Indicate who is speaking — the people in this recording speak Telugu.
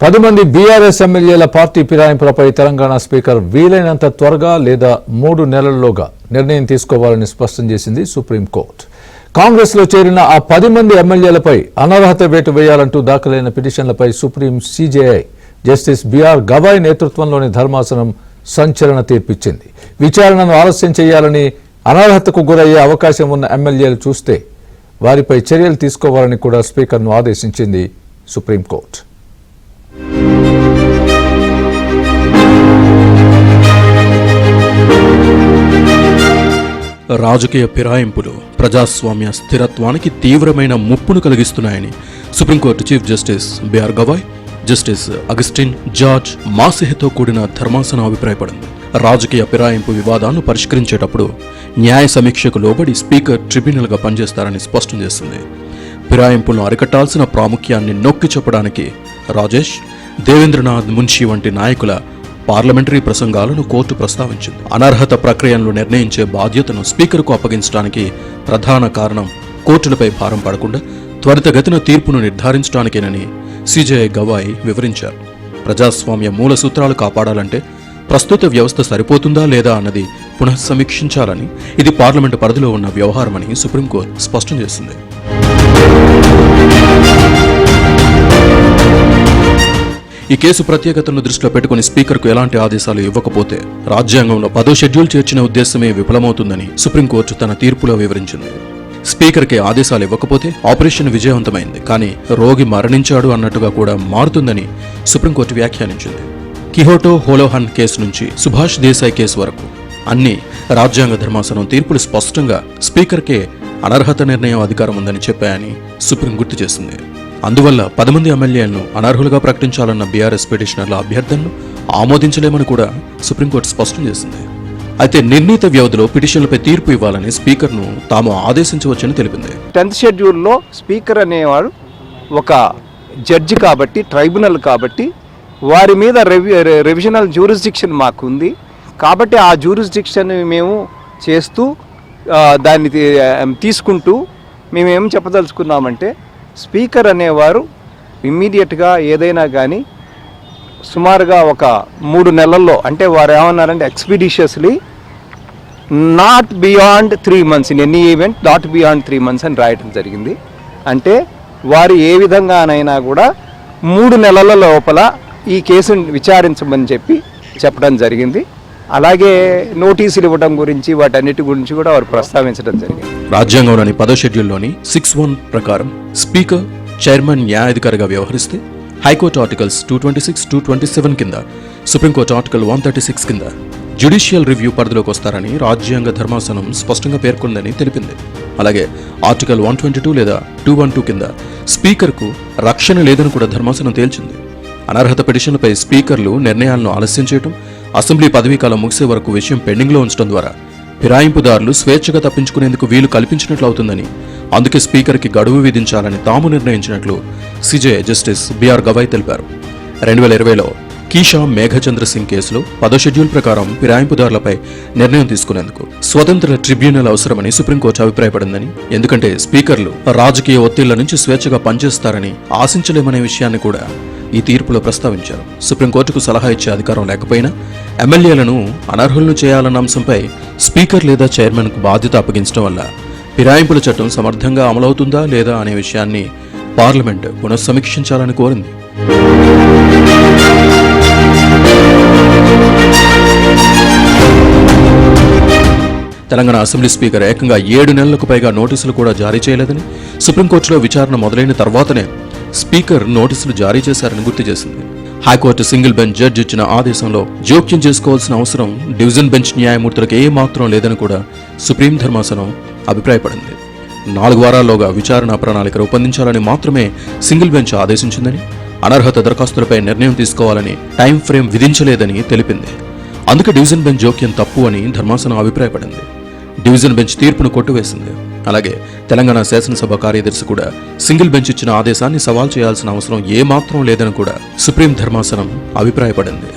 Speaker 1: 10 మంది బీఆర్ఎస్ ఎమ్మెల్యేల పార్టీ ఫిరాయింపులపై తెలంగాణ స్పీకర్ వీలైనంత త్వరగా లేదా 3 నెలల్లోగా నిర్ణయం తీసుకోవాలని స్పష్టం చేసింది సుప్రీంకోర్టు. కాంగ్రెస్ లో చేరిన ఆ 10 మంది ఎమ్మెల్యేలపై అనర్హత వేటు వేయాలంటూ దాఖలైన పిటిషన్లపై supreme CJI justice B R Gavai నేతృత్వంలోని ధర్మాసనం సంచలన తీర్పిచ్చింది. విచారణను ఆలస్యం చేయాలని, అనర్హతకు గురయ్యే అవకాశం ఉన్న ఎమ్మెల్యేలు చూస్తే వారిపై చర్యలు తీసుకోవాలని కూడా స్పీకర్ను ఆదేశించింది సుప్రీంకోర్టు.
Speaker 2: రాజకీయ ఫిరాయింపులు ప్రజాస్వామ్య స్థిరత్వానికి తీవ్రమైన ముప్పును కలిగిస్తున్నాయని supreme court chief justice B R Gavai, justice Augustine George మాసిహతో కూడిన ధర్మాసనం అభిప్రాయపడింది. రాజకీయ ఫిరాయింపు వివాదాలను పరిష్కరించేటప్పుడు న్యాయ సమీక్షకు లోబడి స్పీకర్ ట్రిబ్యునల్గా పనిచేస్తారని స్పష్టం చేసింది. ఫిరాయింపులను అరికట్టాల్సిన ప్రాముఖ్యాన్ని నొక్కి చెప్పడానికి రాజేష్, దేవేంద్రనాథ్ మున్షి వంటి నాయకుల పార్లమెంటరీ ప్రసంగాలను కోర్టు ప్రస్తావించింది. అనర్హత ప్రక్రియను నిర్ణయించే బాధ్యతను స్పీకర్కు అప్పగించడానికి ప్రధాన కారణం కోర్టులపై భారం పడకుండా త్వరితగతిన తీర్పును నిర్ధారించడానికేనని సీజేఐ గవాయ్ వివరించారు. ప్రజాస్వామ్య మూల సూత్రాలు కాపాడాలంటే ప్రస్తుత వ్యవస్థ సరిపోతుందా లేదా అన్నది పునఃసమీక్షించాలని, ఇది పార్లమెంటు పరిధిలో ఉన్న వ్యవహారమని సుప్రీంకోర్టు స్పష్టం చేసింది. ఈ కేసు ప్రత్యేకతను దృష్టిలో పెట్టుకుని స్పీకర్కు ఎలాంటి ఆదేశాలు ఇవ్వకపోతే రాజ్యాంగంలో 10వ షెడ్యూల్ చేర్చిన ఉద్దేశమే విఫలమవుతుందని సుప్రీంకోర్టు తన తీర్పులో వివరించింది. స్పీకర్కి ఆదేశాలు ఇవ్వకపోతే ఆపరేషన్ విజయవంతమైంది, కానీ రోగి మరణించాడు అన్నట్టుగా కూడా మారుతుందని సుప్రీంకోర్టు వ్యాఖ్యానించింది. కిహోటో హోలోహన్ కేసు నుంచి సుభాష్ దేశాయ్ కేసు వరకు అన్ని రాజ్యాంగ ధర్మాసనం తీర్పులు స్పష్టంగా స్పీకర్కే అనర్హత నిర్ణయం అధికారం ఉందని చెప్పాయని సుప్రీం గుర్తు చేసింది. అందువల్ల 10 మంది ఎమ్మెల్యేలను అనర్హులుగా ప్రకటించాలన్న బీఆర్ఎస్ పిటిషనర్ల అభ్యర్థనను ఆమోదించలేమని కూడా సుప్రీంకోర్టు స్పష్టం చేసింది. అయితే నిర్ణీత వ్యవధిలో పిటిషన్లపై తీర్పు ఇవ్వాలని స్పీకర్ను తాము ఆదేశించవచ్చని తెలిపింది.
Speaker 3: 10th షెడ్యూల్లో స్పీకర్ అనేవాడు ఒక జడ్జి కాబట్టి, ట్రైబ్యునల్ కాబట్టి, వారి మీద రివిజనల్ జ్యూరిస్డిక్షన్ మాకు ఉంది కాబట్టి ఆ జ్యూరిస్డిక్షన్ మేము చేస్తూ దాన్ని తీసుకుంటూ మేమేం చెప్పదలుచుకున్నామంటే, స్పీకర్ అనేవారు ఇమ్మీడియట్గా ఏదైనా కానీ సుమారుగా ఒక 3 నెలల్లో, అంటే వారు ఏమన్నారంటే expeditiously not beyond 3 months in any event, not beyond 3 months అని రాయటం జరిగింది. అంటే వారు ఏ విధంగానైనా కూడా 3 నెలల లోపల ఈ కేసును విచారించమని చెప్పడం జరిగింది. అలాగే నోటీసులు ఇవ్వడం గురించి, వాటన్నిటి గురించి కూడా వారు ప్రస్తావించడం జరిగింది.
Speaker 2: రాజ్యాంగంలోని 10వ షెడ్యూల్లోని 6(1) ప్రకారం స్పీకర్ చైర్మన్ న్యాయాధికారిగా వ్యవహరిస్తే హైకోర్టు ఆర్టికల్స్ 226, 227 కింద, సుప్రీంకోర్టు ఆర్టికల్ 136 కింద జ్యుడిషియల్ రివ్యూ పరిధిలోకి వస్తారని రాజ్యాంగ ధర్మాసనం స్పష్టంగా పేర్కొందని తెలిపింది. అలాగే ఆర్టికల్ 122 లేదా 212 కింద స్పీకర్కు రక్షణ లేదని కూడా ధర్మాసనం తేల్చింది. అనర్హత పిటిషన్లపై స్పీకర్లు నిర్ణయాలను ఆలస్యం చేయడం, అసెంబ్లీ పదవీకాలం ముగిసే వరకు విషయం పెండింగ్లో ఉంచడం ద్వారా ఫిరాయింపుదారులు స్వేచ్ఛగా తప్పించుకునేందుకు వీలు కల్పించినట్లు అవుతుందని, అందుకే స్పీకర్కి గడువు విధించాలని తాము నిర్ణయించినట్లు సీజేఐ జస్టిస్ బిఆర్ గవాయ్ తెలిపారు. 2020లో కీషా మేఘచంద్ర సింగ్ కేసులో 10వ షెడ్యూల్ ప్రకారం ఫిరాయింపుదారులపై నిర్ణయం తీసుకునేందుకు స్వతంత్ర ట్రిబ్యునల్ అవసరమని సుప్రీంకోర్టు అభిప్రాయపడిందని, ఎందుకంటే స్పీకర్లు రాజకీయ ఒత్తిళ్ల నుంచి స్వేచ్ఛగా పనిచేస్తారని ఆశించలేమనే విషయాన్ని కూడా ఈ తీర్పులో ప్రస్తావించారు. సుప్రీంకోర్టుకు సలహా ఇచ్చే అధికారం లేకపోయినా ఎమ్మెల్యేలను అనర్హులను చేయాలన్న అంశంపై స్పీకర్ లేదా చైర్మన్కు బాధ్యత అప్పగించడం వల్ల ఫిరాయింపుల చట్టం సమర్థంగా అమలవుతుందా లేదా అనే విషయాన్ని పార్లమెంట్ పునఃసమీక్షించాలని కోరింది. తెలంగాణ అసెంబ్లీ స్పీకర్ ఏకంగా 7 నెలలకు పైగా నోటీసులు కూడా జారీ చేయలేదని, సుప్రీంకోర్టులో విచారణ మొదలైన తర్వాతనే స్పీకర్ నోటీసులు జారీ చేశారని గుర్తు చేసింది. హైకోర్టు సింగిల్ బెంచ్ జడ్జి ఇచ్చిన ఆదేశంలో జోక్యం చేసుకోవాల్సిన అవసరం డివిజన్ బెంచ్ న్యాయమూర్తులకు ఏమాత్రం లేదని కూడా సుప్రీం ధర్మాసనం అభిప్రాయపడింది. 4 వారాల్లోగా విచారణ ప్రణాళిక రూపొందించాలని మాత్రమే సింగిల్ బెంచ్ ఆదేశించిందని, అనర్హత దరఖాస్తులపై నిర్ణయం తీసుకోవాలని టైం ఫ్రేమ్ విధించలేదని తెలిపింది. అందుకే డివిజన్ బెంచ్ జోక్యం తప్పు అని ధర్మాసనం అభిప్రాయపడింది. డివిజన్ బెంచ్ తీర్పును కొట్టివేసింది. అలాగే తెలంగాణ శాసనసభ కార్యదర్శి కూడా సింగిల్ బెంచ్ ఇచ్చిన ఆదేశాన్ని సవాల్ చేయాల్సిన అవసరం ఏమాత్రం లేదని కూడా సుప్రీం ధర్మాసనం అభిప్రాయపడింది.